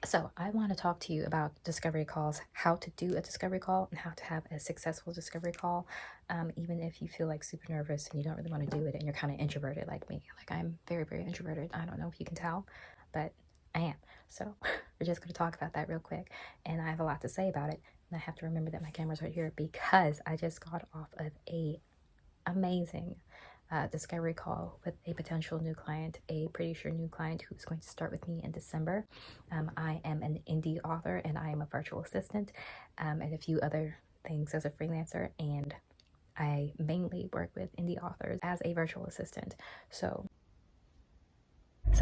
So I want to talk to you about discovery calls, how to do a discovery call and how to have a successful discovery call. Even if you feel like super nervous and you don't really want to do it and you're kind of introverted like me. Like I'm very, very introverted. I don't know if you can tell, but I am. So we're just going to talk about that real quick. And I have a lot to say about it. And I have to remember that my camera's right here because I just got off of a amazing discovery call with a potential new client, a pretty sure new client who's going to start with me in December. I am an indie author and I am a virtual assistant and a few other things as a freelancer. And I mainly work with indie authors as a virtual assistant. So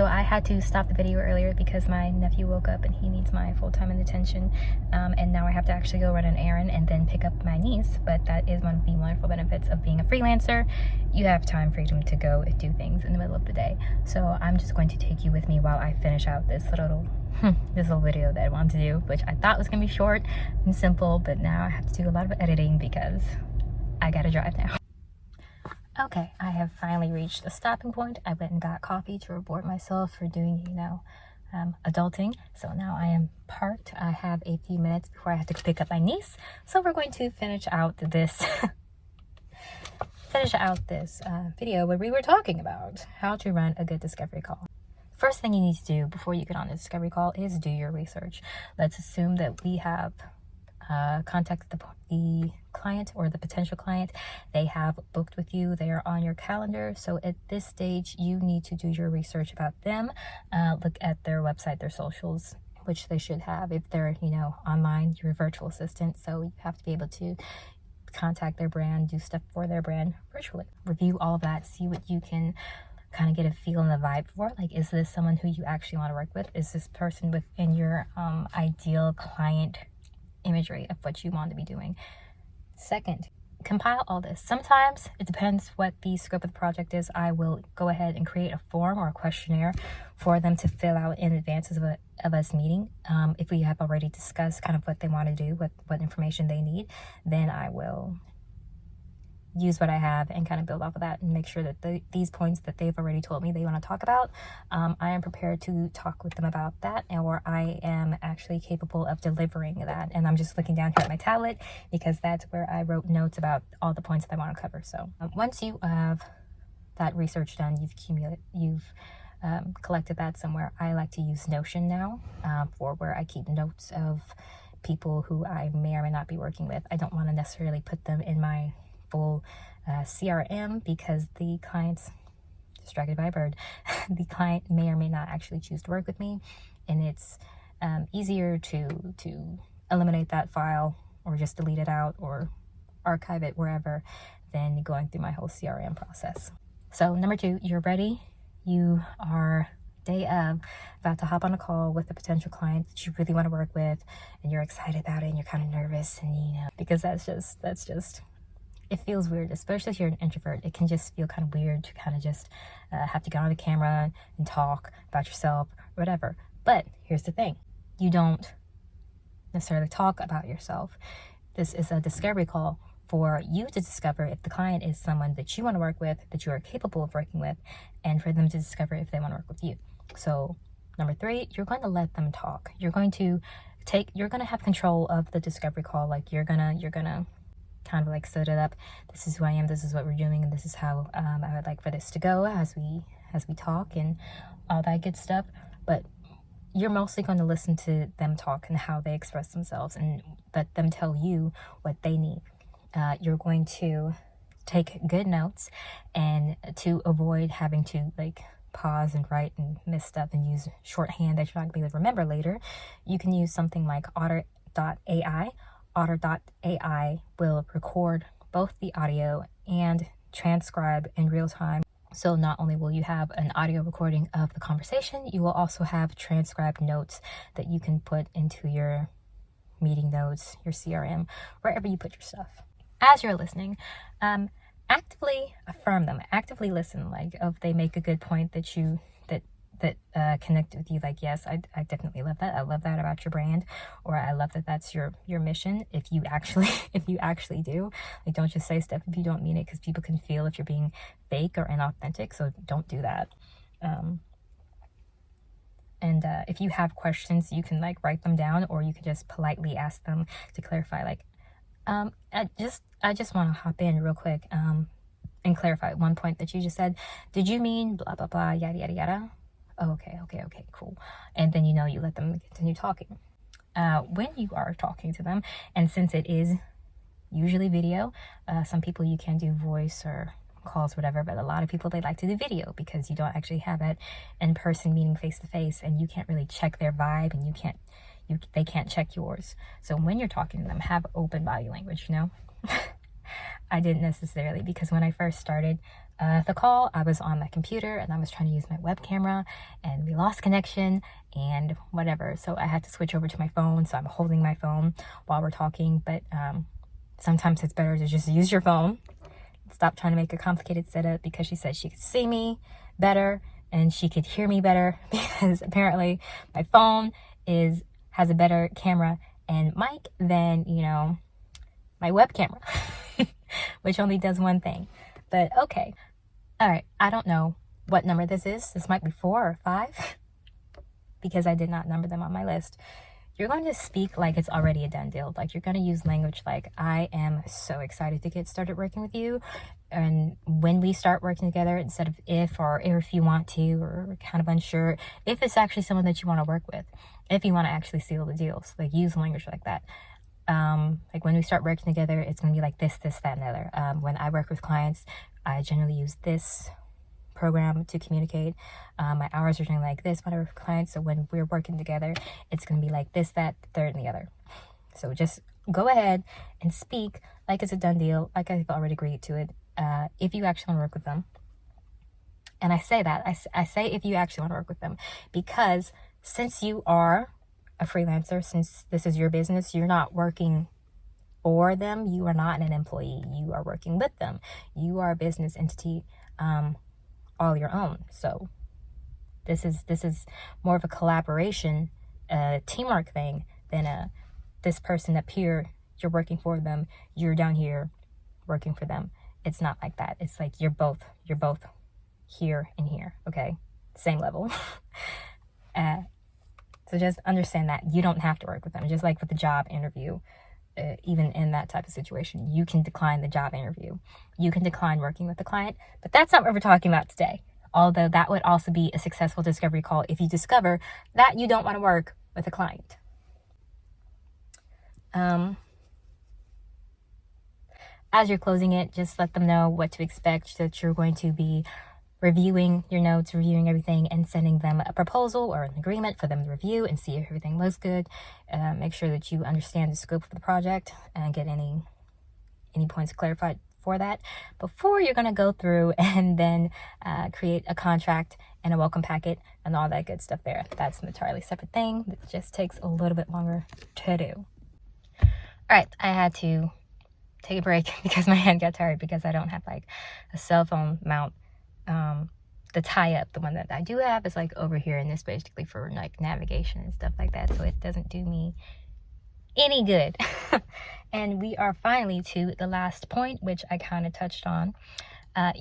I had to stop the video earlier because my nephew woke up and he needs my full-time attention. And now I have to actually go run an errand and then pick up my niece. But that is one of the wonderful benefits of being a freelancer. You have time freedom to go and do things in the middle of the day. So I'm just going to take you with me while I finish out this little video that I wanted to do, which I thought was going to be short and simple. But now I have to do a lot of editing because I gotta drive now. Okay, I have finally reached a stopping point. I went and got coffee to reward myself for doing, adulting. So now I am parked. I have a few minutes before I have to pick up my niece. So we're going to finish out this video where we were talking about how to run a good discovery call. First thing you need to do before you get on a discovery call is do your research. Let's assume that we have contacted the client or the potential client. They have booked with you. They are on your calendar. So at this stage, you need to do your research about them. Look at their website, their socials, which they should have if they're, online. You're a virtual assistant, so you have to be able to contact their brand, do stuff for their brand virtually. Review all of that, see what you can kind of get a feel and a vibe for. Like, is this someone who you actually want to work with? Is this person within your ideal client imagery of what you want to be doing? Second, compile all this. Sometimes it depends what the scope of the project is. I will go ahead and create a form or a questionnaire for them to fill out in advance of us meeting. If we have already discussed kind of what they want to do, what information they need, then I will use what I have and kind of build off of that and make sure that these points that they've already told me they want to talk about, I am prepared to talk with them about that, or I am actually capable of delivering that. And I'm just looking down here at my tablet because that's where I wrote notes about all the points that I want to cover. So once you have that research done, you've collected that somewhere. I like to use Notion now for where I keep notes of people who I may or may not be working with. I don't want to necessarily put them in my full CRM because the client's distracted by a bird. The client may or may not actually choose to work with me, and it's easier to eliminate that file or just delete it out or archive it wherever than going through my whole CRM process. So number 2, you're ready. You are day of about to hop on a call with a potential client that you really want to work with, and you're excited about it and you're kind of nervous, and because that's just it feels weird, especially if you're an introvert. It can just feel kind of weird to kind of just have to get on the camera and talk about yourself or whatever. But here's the thing. You don't necessarily talk about yourself. This is a discovery call for you to discover if the client is someone that you want to work with, that you are capable of working with, and for them to discover if they want to work with you. So number 3, you're going to let them talk. You're going to have control of the discovery call. Like you're gonna kind of like set it up. This is who I am, this is what we're doing, and this is how I would like for this to go as we talk and all that good stuff. But you're mostly going to listen to them talk and how they express themselves and let them tell you what they need. You're going to take good notes, and to avoid having to like pause and write and miss stuff and use shorthand that you're not going to be able to remember later, you can use something like Otter.ai. Otter.ai will record both the audio and transcribe in real time. So not only will you have an audio recording of the conversation, you will also have transcribed notes that you can put into your meeting notes, your CRM, wherever you put your stuff. As you're listening, actively affirm them, actively listen. Like if they make a good point that connect with you, like, yes, I definitely love that. I love that about your brand, or I love that that's your mission. If you actually do, like, don't just say stuff if you don't mean it, because people can feel if you're being fake or inauthentic. So don't do that. And And if you have questions, you can like write them down, or you can just politely ask them to clarify, like, I just want to hop in real quick and clarify one point that you just said. Did you mean blah blah blah, yada yada yada? Oh, okay, cool. And then, you know, you let them continue talking. When you are talking to them, and since it is usually video, some people you can do voice or calls, whatever, but a lot of people, they like to do video because you don't actually have that in-person meeting face to face, and you can't really check their vibe, and they can't check yours. So when you're talking to them, have open body language, you know. I didn't necessarily, because when I first started the call, I was on my computer and I was trying to use my web camera, and we lost connection and whatever, so I had to switch over to my phone. So I'm holding my phone while we're talking, but sometimes it's better to just use your phone. Stop trying to make a complicated setup, because she said she could see me better and she could hear me better, because apparently my phone has a better camera and mic than, you know, my web camera, which only does one thing. But okay. All right. I don't know what number this is. This might be 4 or 5 because I did not number them on my list. You're going to speak like it's already a done deal. Like, you're going to use language like, I am so excited to get started working with you. And when we start working together, instead of if, or if you want to, or kind of unsure, if it's actually someone that you want to work with, if you want to actually seal the deals, like, use language like that. Like, when we start working together, it's going to be like this, that, and the other. When I work with clients, I generally use this program to communicate. My hours are doing like this, whatever, for clients. So when we're working together, it's going to be like this, that, third, and the other. So just go ahead and speak like it's a done deal, like I've already agreed to it. If you actually want to work with them. And I say that, I say if you actually want to work with them, because since you are a freelancer, since this is your business, you're not working for them. You are not an employee. You are working with them. You are a business entity, all your own. So this is more of a collaboration, teamwork thing than this person up here, you're working for them, you're down here working for them. It's not like that. It's like you're both here and here, okay? Same level. So just understand that you don't have to work with them. Just like with the job interview, even in that type of situation, you can decline the job interview. You can decline working with the client, but that's not what we're talking about today. Although that would also be a successful discovery call if you discover that you don't want to work with a client. As you're closing it, just let them know what to expect, that you're going to be reviewing your notes, reviewing everything, and sending them a proposal or an agreement for them to review and see if everything looks good. Make sure that you understand the scope of the project and get any points clarified for that before you're going to go through and then create a contract and a welcome packet and all that good stuff there. That's an entirely separate thing that just takes a little bit longer to do. All right, I had to take a break because my hand got tired, because I don't have like a cell phone mount. The tie up, the one that I do have, is like over here, and it's basically for like navigation and stuff like that, so it doesn't do me any good. And we are finally to the last point, which I kind of touched on.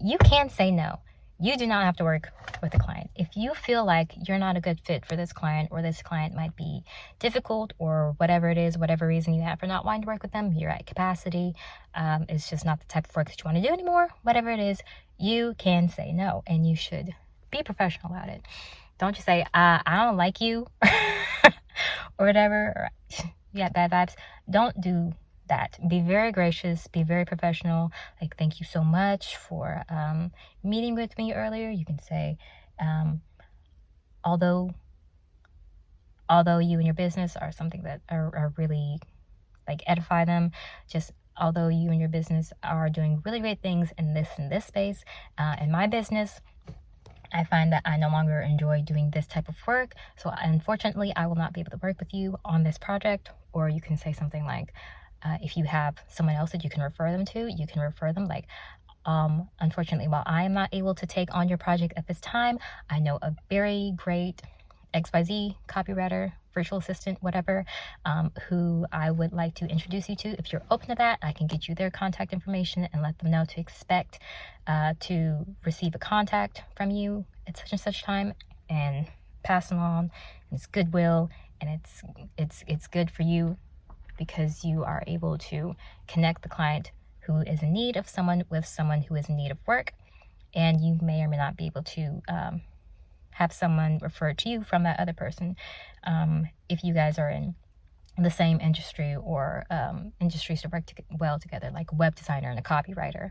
You can say no. You do not have to work with a client. If you feel like you're not a good fit for this client, or this client might be difficult, or whatever it is, whatever reason you have for not wanting to work with them, you're at capacity, it's just not the type of work that you want to do anymore, whatever it is, you can say no, and you should be professional about it. Don't just say, I don't like you, or whatever, or you got bad vibes. Don't do that. Be very gracious, be very professional. Like, thank you so much for meeting with me earlier. You can say, although you and your business are something that are really like edify them, just although you and your business are doing really great things in this space, in my business, I find that I no longer enjoy doing this type of work, so unfortunately I will not be able to work with you on this project. Or you can say something like, if you have someone else that you can refer them to, you can refer them. Like, unfortunately, while I am not able to take on your project at this time, I know a very great XYZ copywriter, virtual assistant, whatever, who I would like to introduce you to. If you're open to that, I can get you their contact information and let them know to expect to receive a contact from you at such and such time. And pass along, and it's goodwill, and it's good for you because you are able to connect the client who is in need of someone with someone who is in need of work, and you may or may not be able to have someone referred to you from that other person if you guys are in the same industry or industries to work well together, like a web designer and a copywriter.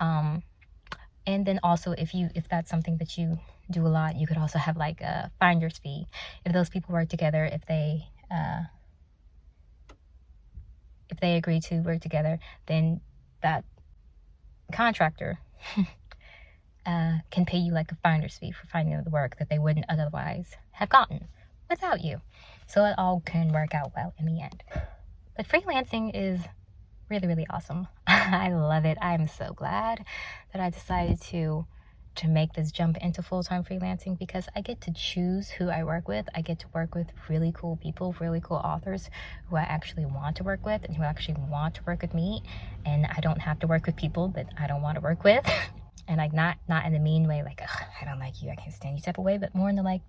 And then also if that's something that you do a lot, you could also have like a finder's fee. If those people work together, if they agree to work together, then that contractor can pay you like a finder's fee for finding the work that they wouldn't otherwise have gotten without you. So it all can work out well in the end. But freelancing is really, really awesome. I love it. I'm so glad that I decided to make this jump into full-time freelancing, because I get to choose who I work with. I get to work with really cool people, really cool authors who I actually want to work with and who actually want to work with me. And I don't have to work with people that I don't want to work with. And like not in a mean way, like, I don't like you, I can't stand you type of way, but more in the like,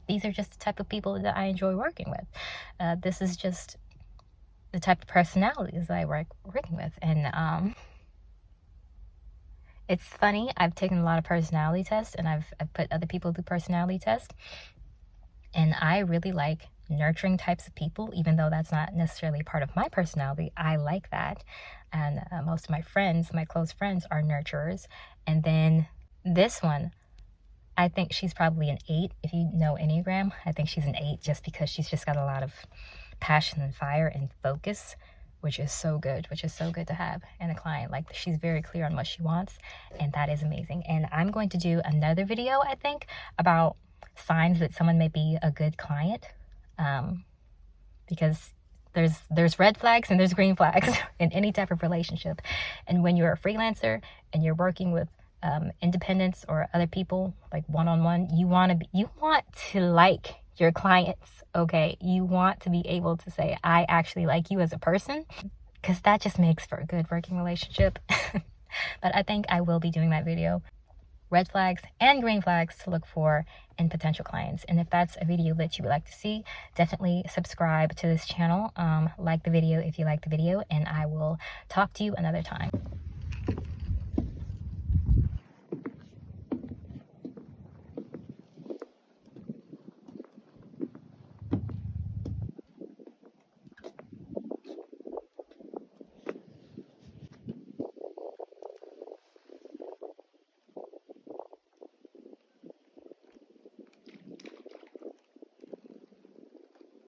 these are just the type of people that I enjoy working with. This is just the type of personalities that I working with. And it's funny, I've taken a lot of personality tests, and I've put other people through personality tests, and I really like nurturing types of people, even though that's not necessarily part of my personality. I like that. And most of my friends, my close friends, are nurturers. And then this one, I think she's probably an 8. If you know Enneagram, I think she's an 8 just because she's just got a lot of passion and fire and focus, which is so good to have in a client. Like, she's very clear on what she wants, and that is amazing. And I'm going to do another video, I think, about signs that someone may be a good client, because there's red flags and there's green flags in any type of relationship. And when you're a freelancer and you're working with independents or other people, like one-on-one, you want to like your clients, okay? You want to be able to say, I actually like you as a person, because that just makes for a good working relationship. But I think I will be doing that video. Red flags and green flags to look for in potential clients. And if that's a video that you would like to see, definitely subscribe to this channel. Like the video if you like the video, and I will talk to you another time.